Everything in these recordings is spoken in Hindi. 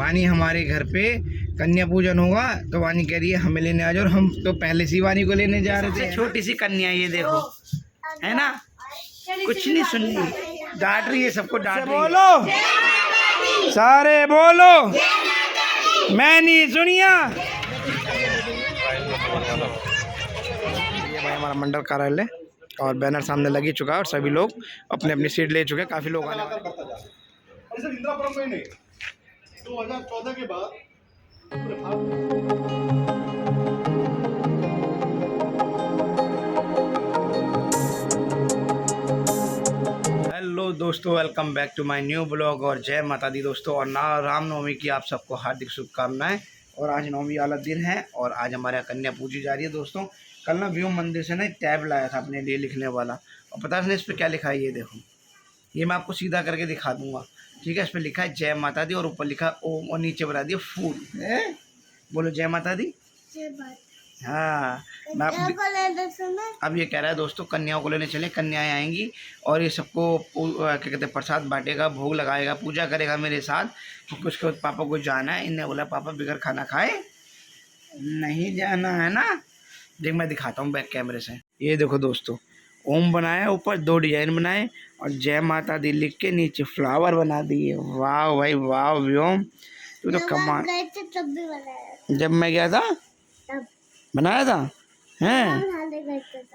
वानी हमारे घर पे कन्या पूजन होगा तो वानी कह रही है हमें लेने आ जाओ। और हम तो पहले से वानी को लेने जा रहे थे। छोटी सी कन्या ये देखो, है ना, कुछ नहीं सुन रही, डांट रही है सबको, डांट रही है। बोलो सारे बोलो, मैं नहीं सुनिया। ये भाई हमारा मंडल कार्यालय और बैनर सामने लगी चुका है और सभी लोग अपने अपनी सीट ले चुके हैं। काफी लोग आने वाले। इंदिरापुरम में नहीं, 2014 के बाद हेलो दोस्तों, welcome back to my new blog और जय माता दी दोस्तों। और ना रामनवमी की आप सबको हार्दिक शुभकामनाएं। और आज नवमी वाला दिन है और आज हमारे यहाँ कन्या पूजी जा रही है दोस्तों। कल ना व्योम मंदिर से ना एक टैब लाया था अपने लिए लिखने वाला, और पता है इस पर क्या लिखा है, ये देखो, ये मैं आपको सीधा करके दिखा दूंगा, ठीक है। इस पर लिखा है जय माता दी और ऊपर लिखा है ओम और नीचे बना दिया फूल। बोलो जय माता दी। हाँ, मैं अब ये कह रहा है दोस्तों कन्याओं को लेने चले, कन्याएं आएंगी और ये सबको क्या कहते हैं प्रसाद बांटेगा, भोग लगाएगा, पूजा करेगा मेरे साथ, क्योंकि उसके बाद पापा को जाना है। इन्हें बोला पापा बिगर खाना खाए नहीं जाना है ना। देख मैं दिखाता हूँ बैक कैमरे से। ये देखो दोस्तों, ओम बनाया, ऊपर 2 डिजाइन बनाए और जय माता दी लिख के नीचे फ्लावर बना दिए। वाह भाई वाह व्योम, तू तो कमाल। जब मैं गया था बनाया था, हैं?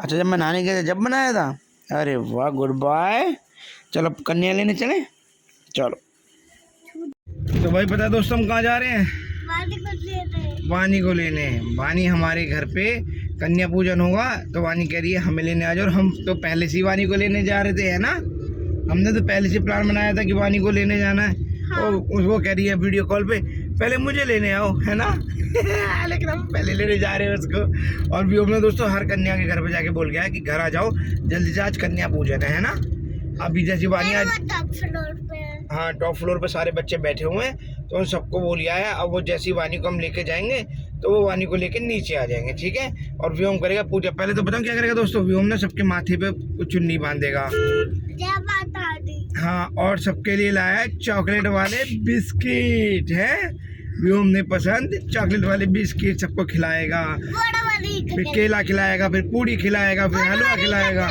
अच्छा, जब मैं नहाने गया था जब बनाया था। अरे वाह, गुड बाय। चलो कन्या लेने चले, चलो। तो भाई पता है दोस्तों हम कहाँ जा रहे हैं? वानी को लेने। वानी हमारे घर पे कन्या पूजन होगा तो वानी कह रही है हमें लेने आ जाओ। और हम तो पहले से वानी को लेने जा रहे थे, है ना। हमने तो पहले से प्लान बनाया था कि वानी को लेने जाना है। हाँ। और उसको कह रही है वीडियो कॉल पे पहले मुझे लेने आओ, है ना। लेकिन हम पहले लेने जा रहे हैं उसको। और भी हमने दोस्तों हर कन्या के घर पे जाके बोल गया है कि घर आ जाओ जल्दी से, आज कन्या पूजन है ना। अभी जैसी वानी आज टॉप फ्लोर पे, हाँ टॉप फ्लोर पे सारे बच्चे बैठे हुए हैं, तो उन सबको बोल लिया है। अब वो जैसी वानी को हम लेके जाएंगे तो वो वानी को लेके नीचे आ जाएंगे, ठीक है। और व्योम करेगा पूजा। पहले तो बताओ क्या करेगा दोस्तों, व्योम ना सबके माथे पे चुन्नी बांधेगा। हाँ, और सबके लिए लाया है चॉकलेट वाले बिस्किट, है व्योम ने पसंद चॉकलेट वाले बिस्किट सबको खिलाएगा। फिर केला खिलाएगा, फिर पूरी खिलाएगा, फिर हलवा खिलाएगा।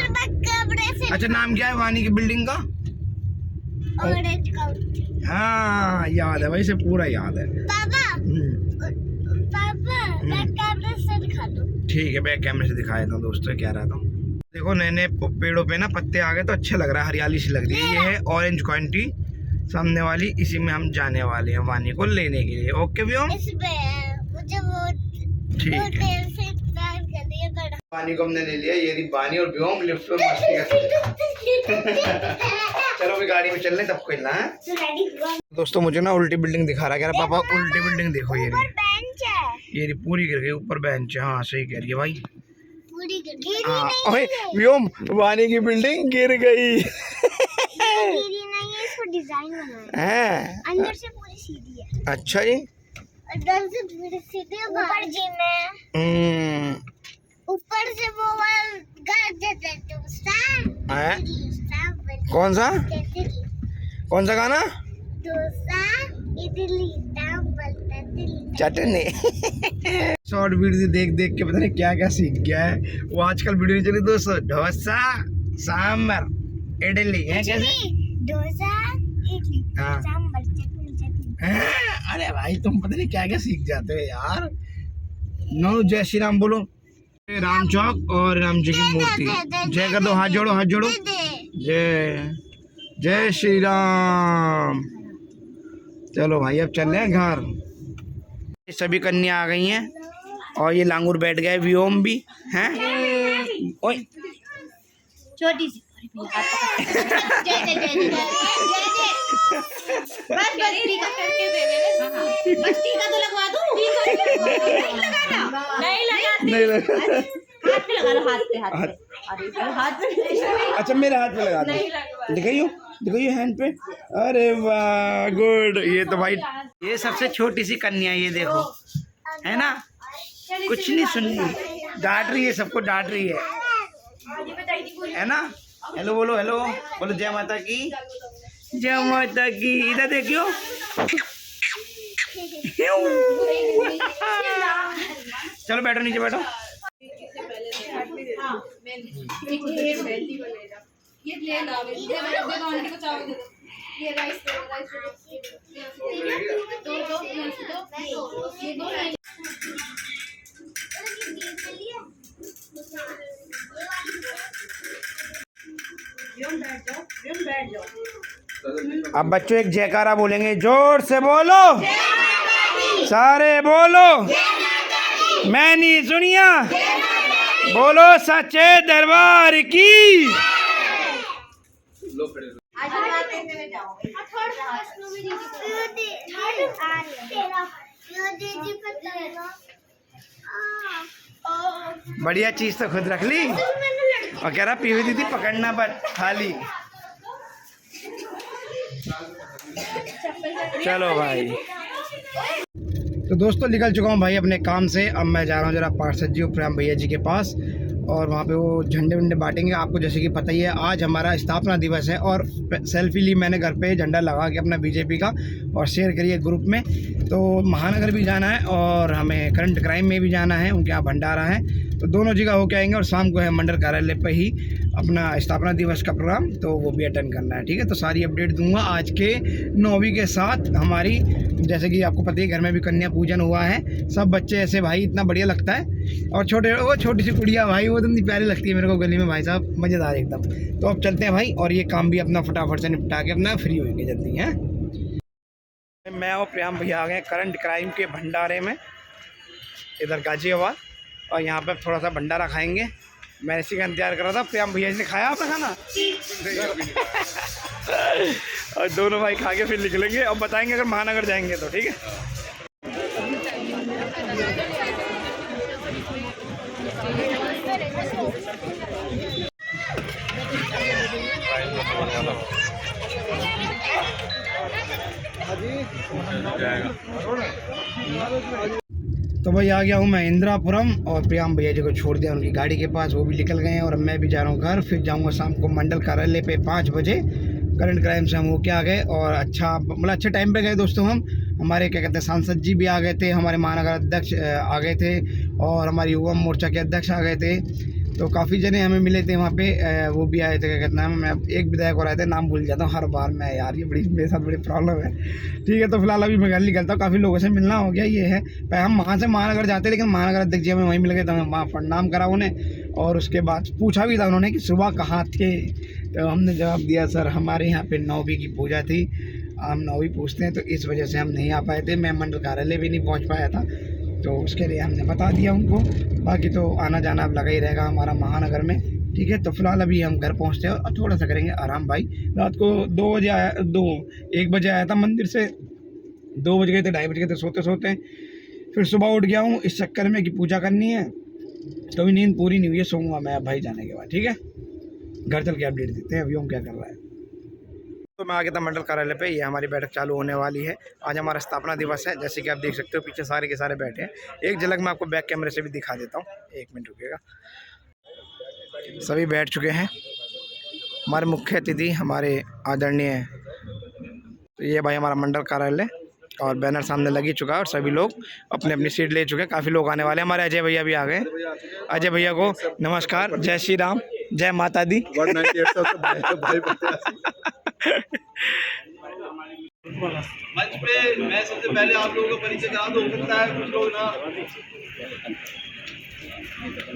अच्छा, नाम क्या है वानी की बिल्डिंग का? हाँ याद है भाई, से पूरा याद है। ठीक है, बैक कैमरे से दिखा देता हूँ दोस्तों क्या रहा था। देखो नए नए पेड़ों पे ना पत्ते आ गए तो अच्छा लग रहा है, हरियाली सी लग रही है। ये है ऑरेंज क्वांटी सामने वाली, इसी में हम जाने वाले हैं वानी को लेने के लिए। ओके व्योम, ठीक है। वानी को हमने ले लिया, ये रही वानी और व्योम लिफ्ट में मस्ती कर। चलो भी गाड़ी में चल रहे, सबको हिलना है। दोस्तों मुझे ना उल्टी बिल्डिंग दिखा रहा है, कह रहा पापा उल्टी बिल्डिंग देखो। ये रही पूरी गिर गई, ऊपर बेंच है। हाँ सही कह रही है भाई, हाँ। ओए व्योम, वानी की बिल्डिंग गिर गई। डिजाइन बनाया है, अंदर से पूरी सीधी है। अच्छा जी, अंदर से पूरी सीधी है, ऊपर जिम है, ऊपर से वो है। कौन सा कौन सा गाना? डोसा इडली चटनी। शॉर्ट वीडियो देख देख के पता नहीं क्या क्या सीख गया है वो। आजकल वीडियो नहीं चली दोस्तों, डोसा सांबर इडली है, कैसे डोसा इडली हाँ। सांबर चटनी। अरे भाई तुम पता नहीं क्या क्या सीख जाते हो यार। नो, जय श्री राम बोलो। राम चौक और राम जी की मूर्ति, जय कर दो, हाथ जोड़ो हाथ जोड़ो। जय जय श्री राम। चलो भाई अब चल रहे हैं घर। ये सभी कन्या आ गई हैं और ये लांगूर बैठ गए, व्योम भी हैं। ओए छोटी सी बस टीका तो लगवा दूं। नहीं लगा। हाथ पे लगा लो, हाथ पे। अच्छा मेरे हाथ पे लगा दो, दिखाइयो दिखाइयो हैंड पे। अरे वाह गुड। ये तो भाई ये सबसे छोटी सी कन्या, ये देखो, है ना, कुछ नहीं सुन रही, डांट रही है सबको, डांट रही है ना। हेलो बोलो, हेलो बोलो, जय माता की, जय माता की। इधर देखियो, चलो बैठो, नीचे बैठो। ये राइस अब बच्चों एक जयकारा बोलेंगे, जोर से बोलो, सारे बोलो, मैंने सुनिया, बोलो सच्चे दरबार की। बढ़िया चीज तो खुद रख ली और कह रहा पीवी दीदी पकड़ना पर खाली। चलो भाई, तो दोस्तों निकल चुका हूँ भाई अपने काम से। अब मैं जा रहा हूँ जरा पार्षद जी और प्रेम भैया जी के पास, और वहाँ पे वो झंडे वंडे बांटेंगे। आपको जैसे कि पता ही है आज हमारा स्थापना दिवस है, और सेल्फी ली मैंने घर पे झंडा लगा के अपना बीजेपी का, और शेयर करिए ग्रुप में। तो महानगर भी जाना है और हमें करंट क्राइम में भी जाना है, उनके यहाँ भंडारा है, तो दोनों जगह होके आएंगे। और शाम को है मंडल कार्यालय पर ही अपना स्थापना दिवस का प्रोग्राम, तो वो भी अटेंड करना है। ठीक है, तो सारी अपडेट दूंगा आज के 9वीं के साथ हमारी। जैसे कि आपको पता है घर में भी कन्या पूजन हुआ है, सब बच्चे ऐसे भाई इतना बढ़िया लगता है। और वो छोटी सी कुड़िया भाई वो इतनी प्यारी लगती है मेरे को गली में भाई साहब, मज़ेदार एकदम। तो अब चलते हैं भाई, और ये काम भी अपना फटाफट से निपटा के अपना फ्री होंगे जल्दी हैं। मैं और प्रियम भैया आ गए करंट क्राइम के भंडारे में, इधर गाजियाबाद, और यहाँ पे थोड़ा सा भंडारा खाएंगे। मैं इसी का इंतजार कर रहा था। प्रियम भैया जी ने खाया आपका खाना? और दोनों भाई खा के फिर निकलेंगे और बताएंगे अगर महानगर जाएंगे तो। ठीक है, तो भाई आ गया हूँ मैं इंदिरापुरम, और प्रियम भैया जी को छोड़ दिया उनकी गाड़ी के पास, वो भी निकल गए हैं। और मैं भी जा रहा हूँ घर, फिर जाऊँगा शाम को मंडल कार्यालय पे 5 बजे। करंट क्राइम से हम होके आ गए, और अच्छा मतलब अच्छे टाइम पे गए दोस्तों। हमारे क्या कहते हैं सांसद जी भी आ गए थे, हमारे महानगर अध्यक्ष आ गए थे, और हमारी युवा मोर्चा के अध्यक्ष आ गए थे। तो काफ़ी जने हमें मिले थे वहाँ पे, वो भी आए थे। क्या कहते हैं, मैं एक विधायक और आए थे, नाम भूल जाता हूँ हर बार मैं यार, ये मेरे साथ बड़ी प्रॉब्लम है। ठीक है, तो फिलहाल अभी मैं घर निकलता हूँ, काफ़ी लोगों से मिलना हो गया। ये है हम वहाँ से महानगर जाते, लेकिन महानगर अध्यक्ष जी हमें वहीं मिल गए, तो हमें वहाँ प्रणाम करा उन्हें, और उसके बाद पूछा भी था उन्होंने कि सुबह कहाँ थे। तो हमने जवाब दिया, सर हमारे यहाँ पे 9वीं की पूजा थी, हम 9वीं पूछते हैं, तो इस वजह से हम नहीं आ पाए थे। मैं मंडल कार्यालय भी नहीं पहुँच पाया था, तो उसके लिए हमने बता दिया उनको। बाकी तो आना जाना अब लगा ही रहेगा हमारा महानगर में। ठीक है, तो फिलहाल अभी हम घर पहुंचते हैं और थोड़ा सा करेंगे आराम। भाई रात को 1 बजे आया था मंदिर से, 2 बज गए थे, 2:30 बज गए थे सोते सोते। फिर सुबह उठ गया हूँ इस चक्कर में कि पूजा करनी है, तो अभी नींद पूरी नहीं हुई है, सोऊंगा मैं अब भाई जाने के बाद। ठीक है, घर चल के अपडेट देते हैं अभी हम क्या कर रहा है। तो मैं आ गया था मंडल कार्यालय पे, ये हमारी बैठक चालू होने वाली है। आज हमारा स्थापना दिवस है, जैसे कि आप देख सकते हो पीछे सारे के सारे बैठे हैं। एक झलक मैं आपको बैक कैमरे से भी दिखा देता हूँ, 1 मिनट रुकिएगा। सभी बैठ चुके हैं, हमारे मुख्य अतिथि हमारे आदरणीय, तो ये भाई हमारा मंडल कार्यालय, और बैनर सामने लग ही चुका है, और सभी लोग अपनी अपनी सीट ले चुके हैं। काफ़ी लोग आने वाले हैं, हमारे अजय भैया भी आ गए। अजय भैया को नमस्कार, जय श्री राम, जय माता दी। मंच पे मैं सबसे पहले आप लोगों का परिचय करा दूं, हो सकता है कुछ लोग ना,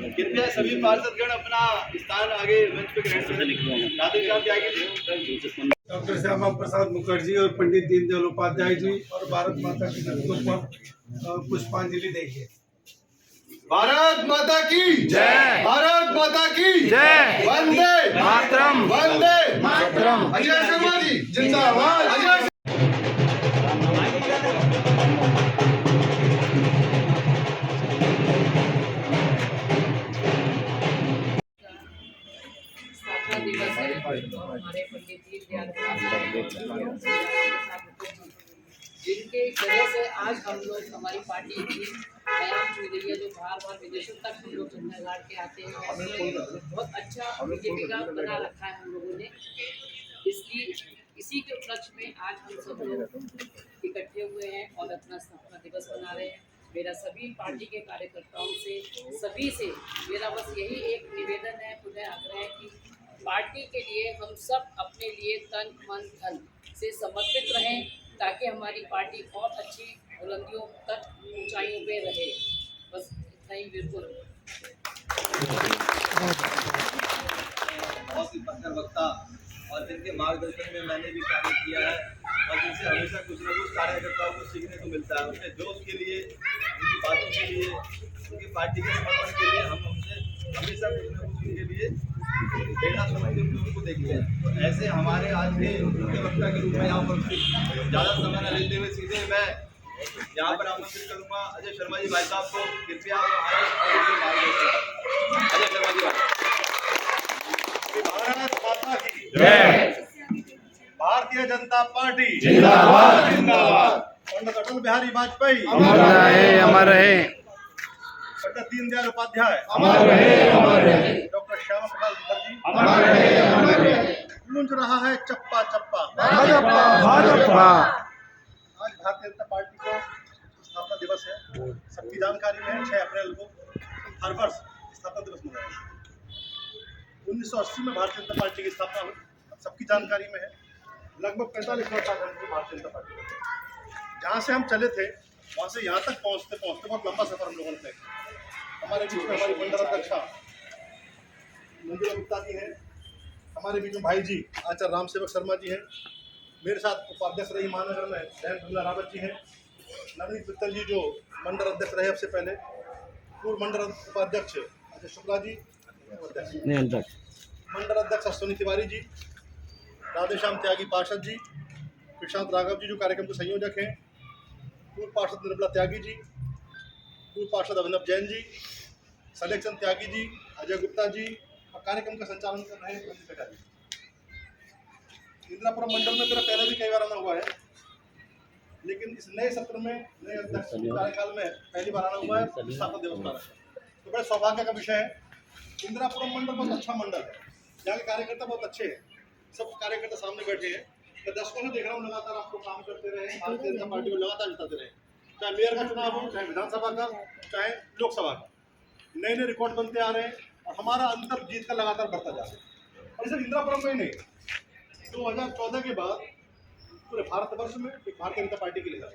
कृपया सभी पार्षदगण अपना स्थान आगे मंच पे ग्रहण करें। राधे श्याम त्यागी जी, डॉक्टर श्यामा प्रसाद मुखर्जी और पंडित दीनदयाल उपाध्याय जी और भारत माता की धरती पर पुष्पांजलि देंगे। भारत माता की जय, भारत माता की जय, वंदे मातरम, वंदे मातरम। अजय शर्मा जी जिंदाबाद, अजय। दिवस है हमारे पंडित दीनदयाल जिनके वजह से आज हम लोग, हमारी पार्टी की आयाम चुन रही है, जो बार विदेशों तक हम लोग झंडा गाड़ के आते हैं, और बहुत अच्छा बीजेपी का बना रखा है हम लोगों ने। इसी के उपलक्ष्य में आज हम सब लोग इकट्ठे हुए हैं और अपना स्थापना दिवस मना रहे हैं। मेरा सभी पार्टी के कार्यकर्ताओं से, सभी से मेरा बस यही एक निवेदन है, पुनः आग्रह है कि पार्टी के लिए हम सब अपने लिए तन मन धन से समर्पित रहें, ताकि हमारी पार्टी बहुत अच्छी बुलंदियों तक ऊंचाइयों पे रहे। बस इतना ही। बिल्कुल बहुत ही पत्थर वक्ता और जिनके मार्गदर्शन में मैंने भी कार्य किया है और जिनसे हमेशा कुछ न कुछ कार्यकर्ताओं को सीखने को मिलता है। उनके जोश के लिए, उनकी बातों के लिए, उनकी पार्टी के समर्थन के लिए हम उनसे हमेशा कुछ न कुछ उनके लिए प्रेरणा समझ के उनको देखते हैं। तो ऐसे हमारे आज के मुख्य वक्ता के रूप में यहाँ पर ज़्यादा समय न लेते हुए सीधे मैं यहाँ पर आमंत्रित करूँगा अजय शर्मा जी भाई साहब को। कृपया अजय शर्मा जी भाई। भारत माता की जय। भारतीय जनता पार्टी जिंदाबाद जिंदाबाद। पंडित अटल बिहारी वाजपेयी अमर रहे अमर रहे। पंडित दीनदयाल उपाध्याय अमर रहे अमर रहे। डॉक्टर श्यामा प्रसाद मुखर्जी अमर रहे अमर रहे। गूंज रहा है चप्पा चप्पा। भाजपा भाजपा। आज भारतीय जनता पार्टी को स्थापना दिवस है। सबकी जानकारी में है 6 अप्रैल को हर वर्ष स्थापना दिवस मनाया जाता है। 1980 में भारतीय जनता पार्टी की स्थापना हुई, सबकी जानकारी में है। लगभग 45 वर्ष आज हमको भारतीय जनता पार्टी जहाँ से हम चले थे वहाँ से यहाँ तक पहुँचते पहुँचते बहुत लंबा सफर हम लोगों ने तय किया। हमारे बीच में हमारी मंडल अध्यक्षा मंजुला गुप्ता जी हैं, हमारे बीच में भाई जी आचार्य राम सेवक शर्मा जी हैं, मेरे साथ उपाध्यक्ष रही महानगर में बहन कमला रावत जी हैं, नवनीत मित्तल जी जो मंडल अध्यक्ष रहे सबसे पहले, पूर्व मंडल उपाध्यक्ष अजय शुक्ला जी, मंडल अध्यक्ष अश्विनी तिवारी जी, राधेश्याम त्यागी पार्षद जी, प्रशांत राघव जी जो कार्यक्रम के संयोजक हैं, पूर्व पार्षद निर्मला त्यागी जी, पूर्व पार्षद अभिनव जैन जी, सलेख चंद त्यागी जी, अजय गुप्ता जी और कार्यक्रम का संचालन कर रहे हैं बेटा जी। इंदिरापुरम मंडल में मेरा पहले भी कई बार आना हुआ है, लेकिन इस नए सत्र में नए अध्यक्ष कार्यकाल में पहली बार आना हुआ है स्थापना दिवस पर। तो बड़े सौभाग्य का विषय है। इंदिरापुरम मंडल बहुत अच्छा मंडल है, यहाँ के कार्यकर्ता बहुत अच्छे हैं, सब कार्यकर्ता सामने बैठे हैं। मैं दशकों से देख रहा हूँ लगातार आपको काम करते रहे, भारतीय जनता पार्टी को लगातार जिताते रहे, चाहे मेयर का चुनाव हो, चाहे विधानसभा का, चाहे लोकसभा का। नए नए रिकॉर्ड बनते आ रहे हैं और हमारा अंतर जीत का लगातार बढ़ता जा रहा है। और सिर्फ इंदिरापुरम में ही नहीं, 2014 के बाद पूरे भारतवर्ष में एक भारतीय जनता पार्टी के लिए था।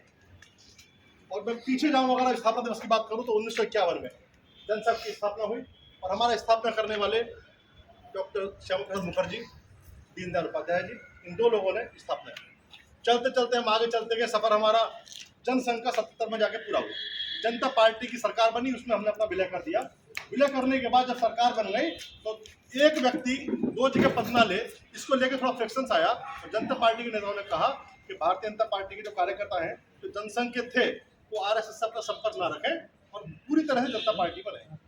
और मैं पीछे जाऊँ अगर स्थापना दिवस की बात करूँ तो 1951 में जनसंघ की स्थापना हुई और हमारा स्थापना करने वाले डॉक्टर श्यामा प्रसाद मुखर्जी, दीनदयाल उपाध्याय जी, इन दो लोगों ने स्थापना की। चलते चलते हम आगे चलते गए, सफर हमारा जनसंघ का 77 में जाके पूरा हुआ। जनता पार्टी की सरकार बनी, उसमें हमने अपना विलय कर दिया। विलय करने के बाद जब सरकार बन गई तो एक व्यक्ति 2 जगह पद ना ले, इसको लेकर थोड़ा फ्रिक्शंस आया। और जनता पार्टी के नेताओं ने कहा कि भारतीय जनता पार्टी के जो कार्यकर्ता हैं जो जनसंघ के थे वो RSS से अपना संपर्क ना रखें और पूरी तरह से जनता पार्टी पर रहें।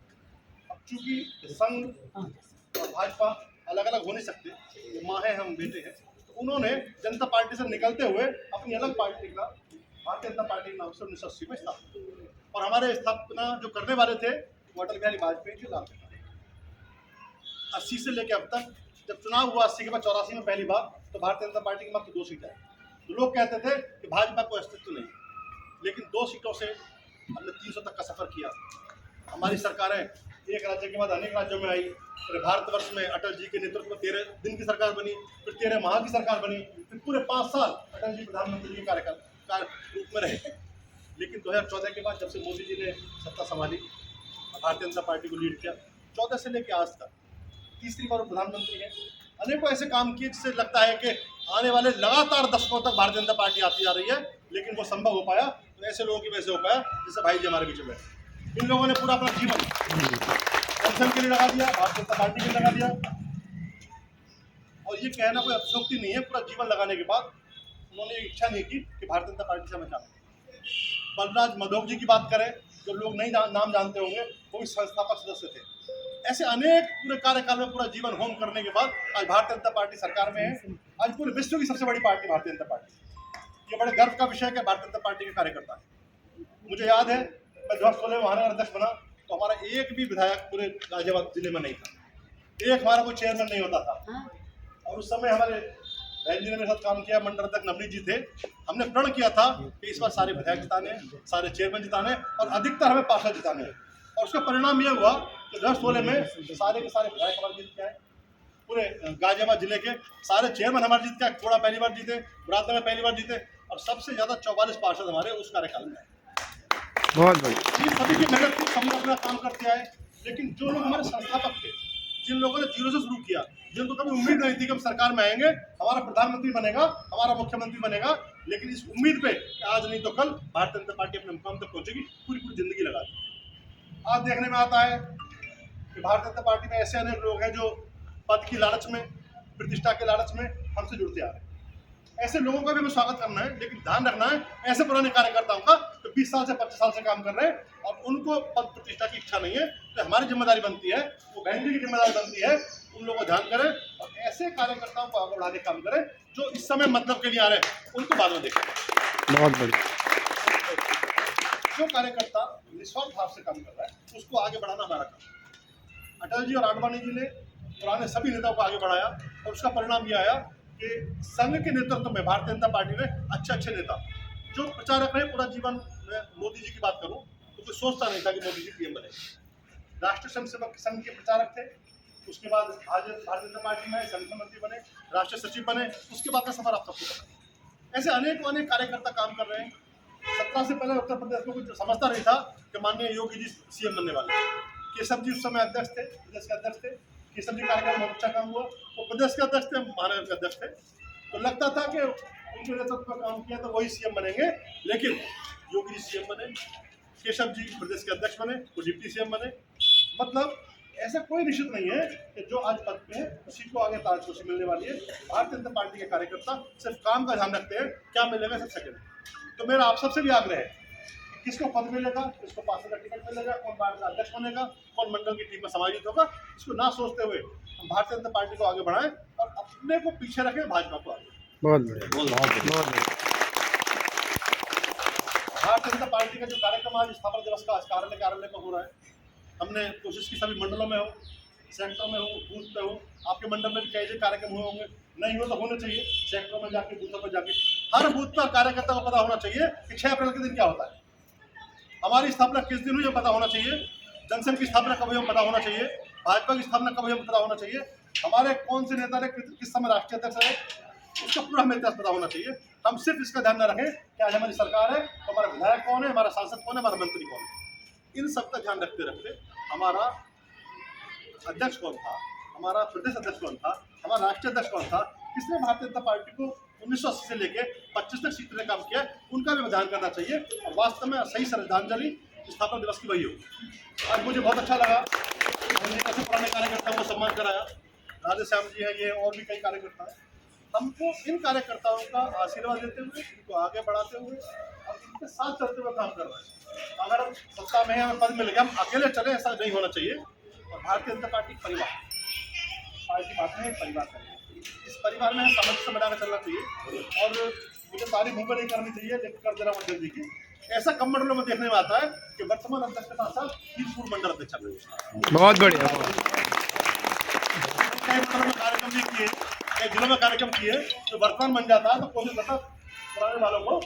अब चूंकि संघ और भाजपा अलग अलग हो नहीं सकते, ये माँ है हम बेटे हैं, तो उन्होंने जनता पार्टी से निकलते हुए अपनी अलग पार्टी का भारतीय जनता पार्टी के नाम से 1980 में स्थापना। और हमारे स्थापना जो करने वाले थे वो अटल बिहारी वाजपेयी जी, लाल बहादुर 80 से लेकर अब तक। जब चुनाव हुआ 80 के बाद 84 में पहली बार, तो भारतीय जनता पार्टी की मात्र 2 सीटें आई। तो लोग कहते थे कि भाजपा को अस्तित्व नहीं, लेकिन 2 सीटों से हमने 300 तक का सफर किया। हमारी सरकारें एक राज्य के बाद अनेक राज्यों में आई। पूरे भारतवर्ष में अटल जी के नेतृत्व में 13 दिन की सरकार बनी, फिर 13 माह की सरकार बनी, फिर पूरे 5 साल अटल जी प्रधानमंत्री के कार्यकाल रूप में रहे। लेकिन 2014 के बाद जब से मोदी जी ने सत्ता संभाली, भारतीय जनता पार्टी को लीड किया, 14 से लेकर आज तक तीसरी बार प्रधानमंत्री है। अनेकों ऐसे काम किए जिससे लगता है कि आने वाले लगातार दशकों तक भारतीय जनता पार्टी आती जा रही है, लेकिन वो संभव हो पाया तो ऐसे लोगों की वजह से हो पाया जैसे भाई जी हमारे बीच में। इन लोगों ने पूरा अपना जीवन जनसंघ के लिए लगा दिया, भारतीय जनता पार्टी के लिए लगा दिया। और ये कहना कोई अतिशयोक्ति नहीं है, पूरा जीवन लगाने के बाद उन्होंने इच्छा नहीं की कि भारतीय जनता पार्टी से हमें जाना। बलराज मधोक जी की बात करें, जो लोग नहीं नाम जानते होंगे, वो भी संस्थापक सदस्य थे। ऐसे अनेक पूरे कार्यकाल में पूरा जीवन होम करने के बाद आज भारतीय जनता पार्टी सरकार में है। आज पूरे विश्व की सबसे बड़ी पार्टी भारतीय जनता पार्टी। ये बड़े गर्व का विषय है कि भारतीय जनता पार्टी के कार्यकर्ता है। मुझे याद है मैं 2016 में महानगर अध्यक्ष बना तो हमारा एक भी विधायक पूरे गाजियाबाद जिले में नहीं था, एक हमारा कोई चेयरमैन नहीं होता था। और उस समय हमारे बहन जी ने मेरे साथ काम किया, मंडल अध्यक्ष नवनीत जी थे। हमने प्रण किया था कि इस बार सारे विधायक जिताने, सारे चेयरमैन जिताने और अधिकतर हमें पार्षद जिताने हैं। और उसका परिणाम यह हुआ कि 2016 में सारे के सारे विधायक हमारे जीत के आए, पूरे गाजियाबाद जिले के सारे चेयरमैन हमारे जीत के आए, थोड़ा पहली बार जीते, मुरादाबाद में पहली बार जीते और सबसे ज़्यादा 44 पार्षद हमारे उस कार्यकाल में। बहुत बढ़िया। ये सभी की मेहनत थी, सब अपना काम करते आए। लेकिन जो लोग हमारे संस्थापक थे, जिन लोगों ने जीरो से शुरू किया, जिनको कभी उम्मीद नहीं थी कि हम सरकार में आएंगे, हमारा प्रधानमंत्री बनेगा, हमारा मुख्यमंत्री बनेगा, लेकिन इस उम्मीद पे आज नहीं तो कल भारतीय जनता पार्टी अपने मुकाम तक पहुंचेगी, पूरी पूरी जिंदगी लगा दी। आज देखने में आता है कि भारतीय जनता पार्टी में ऐसे अनेक लोग हैं जो पद की लालच में, प्रतिष्ठा के लालच में हमसे जुड़ते आ रहे हैं। ऐसे लोगों का भी हमें स्वागत करना है, लेकिन ध्यान रखना है ऐसे पुराने कार्यकर्ताओं का तो 20 साल से 25 साल से काम कर रहे हैं और उनको पद प्रतिष्ठा की इच्छा नहीं है। तो हमारी जिम्मेदारी बनती है, वो बहन जी की जिम्मेदारी बनती है, उन लोगों को ध्यान करें और ऐसे कार्यकर्ताओं को आगे बढ़ाने का काम करें जो इस समय मतलब के लिए आ रहे हैं, उनको बाद में देखें। बहुत बढ़िया। जो कार्यकर्ता निस्वार्थ भाव से काम कर रहा है उसको आगे बढ़ाना हमारा काम। अटल जी और आडवाणी जी ने पुराने सभी नेताओं को आगे बढ़ाया और उसका परिणाम यह आया कि संघ के नेतृत्व में भारतीय जनता पार्टी ने अच्छे नेता जो प्रचारक रहे पूरा जीवन। मैं मोदी जी की बात करूं तो कोई सोचता नहीं था कि मोदी जी पीएम बने। राष्ट्रीय स्वयंसेवक संघ के प्रचारक थे, उसके बाद भारतीय जनता पार्टी में संगठन मंत्री बने, राष्ट्रीय सचिव बने, उसके बाद का सफर आप सबको पता। ऐसे अनेक कार्यकर्ता काम कर रहे हैं। 17 से पहले उत्तर प्रदेश में कुछ समझता नहीं था कि माननीय योगी जी सीएम बनने वाले। केशव जी उस समय अध्यक्ष थे, प्रदेश के अध्यक्ष थे। केशव जी कार्यकाल बहुत अच्छा काम हुआ, वो प्रदेश के अध्यक्ष थे, महानगर के अध्यक्ष थे। तो लगता था कि उनके नेतृत्व में काम किया तो वही सीएम बनेंगे, लेकिन योगी जी सीएम बने, केशव जी प्रदेश के अध्यक्ष बने, वो डिप्टी सीएम बने। मतलब ऐसा कोई निश्चित नहीं है कि जो आज पद पे है उसी को आगे ताजपोशी मिलने वाली है। भारतीय जनता पार्टी के कार्यकर्ता सिर्फ काम का ध्यान रखते हैं, क्या मिलेगा सब सेकंड। तो मेरा आप सबसे भी आग्रह है कि किसको पद मिलेगा, किसको पार्षद का टिकट मिलेगा, कौन पार्टी का अध्यक्ष बनेगा, कौन मंडल की टीम में समाहित होगा, इसको ना सोचते हुए हम भारतीय जनता पार्टी को आगे बढ़ाएं और अपने को पीछे रखें, भाजपा को आगे। बहुत बढ़िया। बहुत बढ़िया। भारतीय जनता पार्टी का जो कार्यक्रम आज स्थापना दिवस का कार्यालय में हो रहा है, हमने कोशिश की सभी मंडलों में हो, सेक्टरों में हो, बूथ पे हो। आपके मंडल में भी कई कार्यक्रम हुए होंगे, नहीं हो तो होने चाहिए। सेक्टरों में जाके, बूथों पर जाके हर बूथ पर कार्यकर्ता को पता होना चाहिए कि 6 अप्रैल के दिन क्या होता है, हमारी स्थापना किस दिन हुई ये पता होना चाहिए, जनसंघ की स्थापना कब हुई पता होना चाहिए, भाजपा की स्थापना कब हुई पता होना चाहिए, हमारे कौन से नेता ने किस समय राष्ट्रीय अध्यक्ष रहे, उसका पूरा हमें इतिहास पता होना चाहिए। हम सिर्फ इसका ध्यान न रखें कि आज हमारी सरकार है तो हमारा विधायक कौन है, हमारा सांसद कौन है, हमारा मंत्री कौन है। इन सब का ध्यान रखते रखते हमारा अध्यक्ष कौन था, हमारा प्रदेश अध्यक्ष कौन था, हमारा राष्ट्रीय अध्यक्ष कौन था, किसने भारतीय जनता पार्टी को 1980 से लेके 25 तक सीटों ने काम किया, उनका भी ध्यान करना चाहिए और वास्तव में सही श्रद्धांजलि स्थापना दिवस की वही होगी। आज मुझे बहुत अच्छा लगा, हमने ऐसे पुराने कार्यकर्ताओं को सम्मान कराया। राधे श्याम जी हैं, ये और भी कई कार्यकर्ता हैं। हमको इन कार्यकर्ताओं का आशीर्वाद देते हुए, इनको आगे बढ़ाते हुए और इनके साथ चलते हुए काम करना है। अगर हम सत्ता में हमें पद मिल गया, हम अकेले चले, ऐसा नहीं होना चाहिए। और भारतीय जनता पार्टी परिवार, पार्टी बातें हैं, परिवार का, इस परिवार में सामंजस्य बनाकर चलना चाहिए। और मुझे तारीफ मुंह पर नहीं करनी चाहिए, लेकिन कर देना मंडल जी की। ऐसा कम मंडलों में देखने में आता है कि वर्तमान अध्यक्ष के साथ साथ 3 पूर्व मंडल अध्यक्ष चल रहे हैं। बहुत बढ़िया। कई मंडलों में कार्यक्रम भी किए, कई जिलों में कार्यक्रम किए, तो वर्तमान बन जाता है तो कोशिश करता पुराने वालों को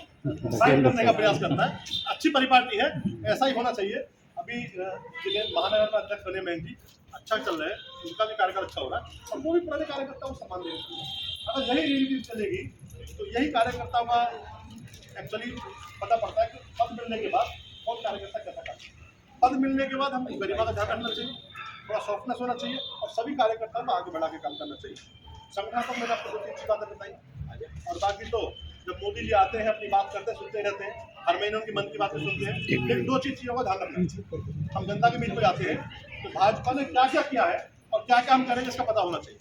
साइड करने का प्रयास करता है। अच्छी परिपाटी है, ऐसा ही होना चाहिए। अभी जिले महानगर में अध्यक्ष बने बहन जी, अच्छा चल रहे हैं, उनका भी कार्यकाल अच्छा हो रहा है और वो भी पुराने कार्यकर्ताओं को सम्मान दे रहे हैं। अगर यही रीति चलेगी तो यही कार्यकर्ताओं का एक्चुअली पता पड़ता है कि पद मिलने के बाद कौन कार्यकर्ता कैसा करता है। पद मिलने के बाद हम गरिमा का ध्यान रखना चाहिए, थोड़ा सॉफ्टनेस होना चाहिए और सभी कार्यकर्ताओं को आगे बढ़ा के काम करना चाहिए। संगठन को मैंने आपको 2-3 बातें बताई और बाकी तो जब मोदी जी आते हैं अपनी बात करते सुनते रहते हैं, हर महीने उनकी मन की बातें सुनते हैं, लेकिन 2 चीज़ों का ध्यान रखना चाहिए। हम जनता के बीच में जाते हैं तो भाजपा ने क्या क्या किया है और क्या क्या हम करेंगे इसका पता होना चाहिए।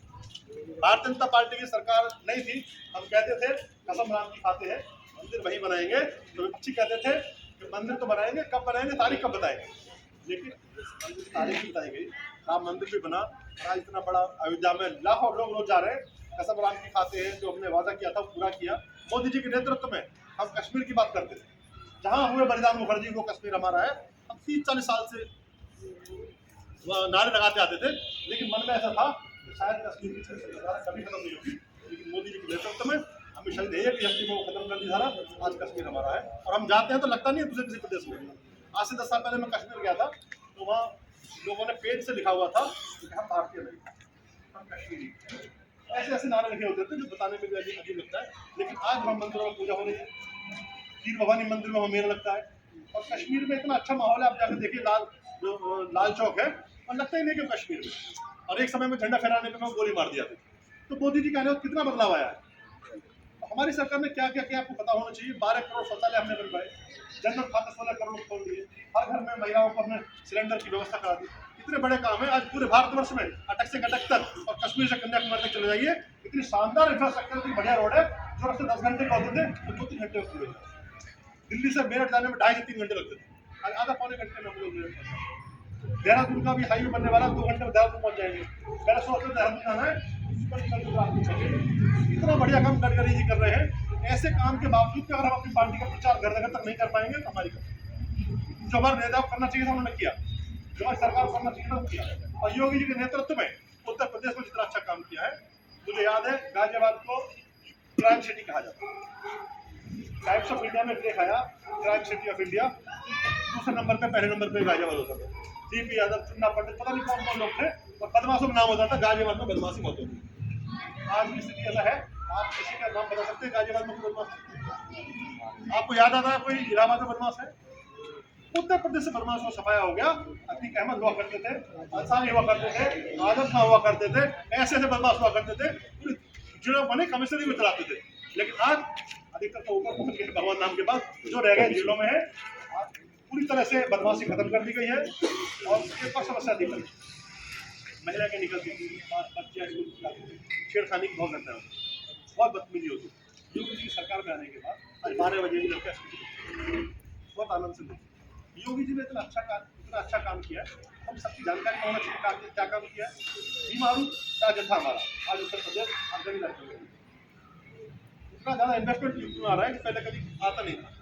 भारतीय जनता पार्टी की सरकार नहीं थी, हम कहते थे कसम राम की खाते हैं, मंदिर वही बनाएंगे। तो विपक्षी कहते थे कि मंदिर तो बनाएंगे, कब बनाएंगे, तारीख कब बताएंगे, लेकिन मंदिर की तारीख भी बताई गई, राम मंदिर भी बना। आज इतना बड़ा अयोध्या में लाखों लोग रोज जा रहे हैं, कसम राम की खाते हैं। जो हमने वादा किया था वो पूरा किया। मोदी जी के नेतृत्व में हम कश्मीर की बात करते थे, जहाँ हुए बलिदान मुखर्जी को कश्मीर हमारा है। हम 30-40 साल से नारे लगाते आते थे, लेकिन मन में ऐसा था कि शायद कश्मीर की कभी खत्म नहीं होगी, लेकिन मोदी जी के नेतृत्व में हमें शायद एक ही हफ्ते में वो खत्म कर दी धारा। आज कश्मीर हमारा है और हम जाते हैं तो लगता नहीं है दूसरे किसी प्रदेश में। आज से 10 साल पहले मैं कश्मीर गया था तो वहाँ लोगों ने पेज से लिखा हुआ था कि हम भारतीय नहीं, हम कश्मीरी। ऐसे ऐसे नारे लिखे होते थे जो बताने में भी अजीब लगता है। लेकिन आज वहाँ मंदिरों में पूजा हो रही है, खीर भवानी मंदिर में मेला लगता है और कश्मीर में इतना अच्छा माहौल है। आप जाकर देखिए लाल चौक है और लगता ही नहीं कि कश्मीर में। और एक समय में झंडा फहराने पे मैं गोली मार दिया था। तो मोदी जी कहने कितना बदलाव आया है। हमारी सरकार ने क्या क्या किया आपको पता होना चाहिए। 12 करोड़ शौचालय हमने बनवाए, जनधन खाते 16 करोड़ खोल दिए, हर घर में महिलाओं को अपने सिलेंडर की व्यवस्था करा दी। इतने बड़े काम है। आज पूरे भारतवर्ष में अटक से कटक तक और कश्मीर से कन्याकुमारी तक चले जाइए, इतनी शानदार इंफ्रास्ट्रक्चर, इतनी बढ़िया रोड है जो रस्ते 10 घंटे के होते थे तो 2-3 घंटे में पूरे। दिल्ली से मेरठ जाने में 2.5 से 3 घंटे लगते थे, आज आधा पौने घंटे में हम लोग मेरठ पहुंच जाएंगे। देहरादून का भी हाईवे बनने वाला, 2 घंटे में देहरादून पहुंच जाएंगे। पहले सोचते देहरादून जाना है, इतना बढ़िया काम गडकरी जी कर रहे हैं। ऐसे काम के बावजूद भी अगर हम अपनी पार्टी का प्रचार घर घर तक नहीं कर पाएंगे तो हमारी जो हमारे नेता करना चाहिए था उन्होंने किया, जो हमारी सरकार को करना चाहिए था वो किया। और योगी जी के नेतृत्व में उत्तर प्रदेश में जितना अच्छा काम किया है, मुझे याद है गाजियाबाद को क्राइम सिटी कहा जाता है। टाइम्स ऑफ इंडिया में लिखा आया क्राइम सिटी ऑफ इंडिया, दूसरे नंबर पे, पहले नंबर पे गाजियाबाद होता था। DP यादव, चुन्ना पंडित, पता नहीं कौन कौन लोग थे और बदमाशों का नाम होता था। गाजियाबाद में बदमाशी बहुत होती है। आज भी स्थिति ऐसा है। आप किसी का नाम बता सकते हैं गाजियाबाद में कोई बदमाश? आपको याद आता है कोई इलाहाबाद में बदमाश है? उत्तर प्रदेश से बदमाश को सफाया हो गया। अतीक अहमद हुआ करते थे, अंसारी हुआ करते थे, आजम खां हुआ करते थे, ऐसे ऐसे बदमाश हुआ करते थे, जिलों बने कमिश्नरी में चलाते थे। लेकिन आज अधिकतर तो ऊपर पहुंच गए भगवान नाम के बाद, जो रह गए जिलों में है। पूरी तरह से बदमाशी खत्म कर दी गई है और एक और समस्या निकल महिला के निकलती थी, बच्चे छेड़खानी बहुत करता है, बहुत बदतमीजी होती है। योगी जी की सरकार में आने के बाद आज 12 बजे भी लड़का बहुत आनंद से देखते। योगी जी ने इतना अच्छा काम किया है। हम सबकी जानकारी होना चाहिए क्या काम किया है। बीमारू का जत्था हमारा आज उत्तर प्रदेश आमदनी लड़के इतना ज़्यादा इन्वेस्टमेंट आ रहा है कि पहले कभी आता नहीं था।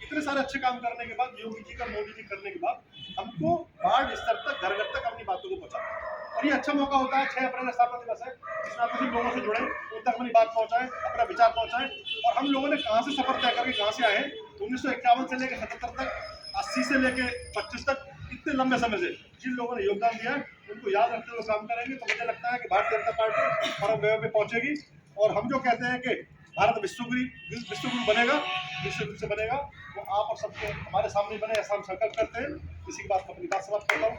इतने सारे अच्छे काम करने के बाद, योगी जी का मोदी जी करने के बाद, हमको वार्ड स्तर तक, घर घर तक अपनी बातों को पहुंचाना। और ये अच्छा मौका होता है। 6 अप्रैल स्थापना दिवस है, जिसमें आप सभी लोगों से जुड़े, उन तक अपनी बात पहुंचाएं, अपना विचार पहुंचाएं। और हम लोगों ने कहाँ से सफर तय करके कहाँ से आए, 1951 से लेकर 77 तक, 80 से लेकर 25 तक, इतने लंबे समय से जिन लोगों ने योगदान दिया है उनको याद रखते हुए काम करेंगे तो मुझे लगता है कि भारतीय जनता पार्टी परम वैभव में पहुंचेगी। और हम जो कहते हैं कि भारत विश्वगुरु बनेगा, विश्व रूप से बनेगा, वो आप और सबके हमारे सामने बने, ऐसा हम संकल्प करते हैं। इसी की बात को अपनी बात समाप्त करता हूँ।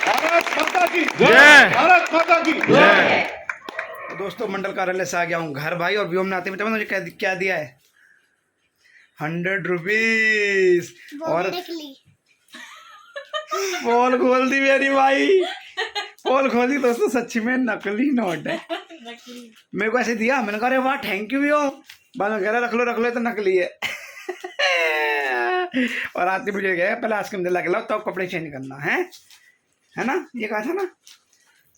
भारत माता की जय, भारत माता की जय। तो दोस्तों मंडल कार्यालय से आ गया हूँ घर भाई, और व्योम ने आते हुए मुझे क्या दिया है, 100 रुपीज। और पोल खोल दी मेरी भाई, पोल खोल दी दोस्तों। सच्ची में नकली नोट है, मेरे को ऐसे दिया। मैंने कहा अरे वाह थैंक यू व्योम। बाद में कह रख लो तो नकली है। और आते मुझे गया पहले आइसक्रीम दिला के लाओ तब कपड़े चेंज करना है ना, ये कहा था ना।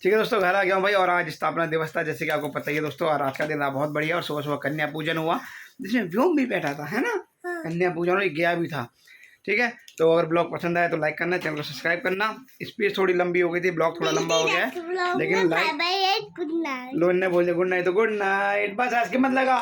ठीक है दोस्तों, घर आ गया हूँ भाई। और आज स्थापना दिवस था जैसे कि आपको पता ही है दोस्तों। और आज का दिन रहा बहुत बढ़िया, और सुबह सुबह कन्या पूजन हुआ जिसमें व्योम भी बैठा था, है ना। कन्या पूजन और गया भी था। ठीक है, तो अगर ब्लॉग पसंद आया तो लाइक करना, चैनल को सब्सक्राइब करना। स्पीड थोड़ी लंबी हो गई थी, ब्लॉग थोड़ा लंबा हो गया है, लेकिन लाइक लोन ने बोल दिया गुड नाइट तो गुड नाइट, बस आज के मत लगा।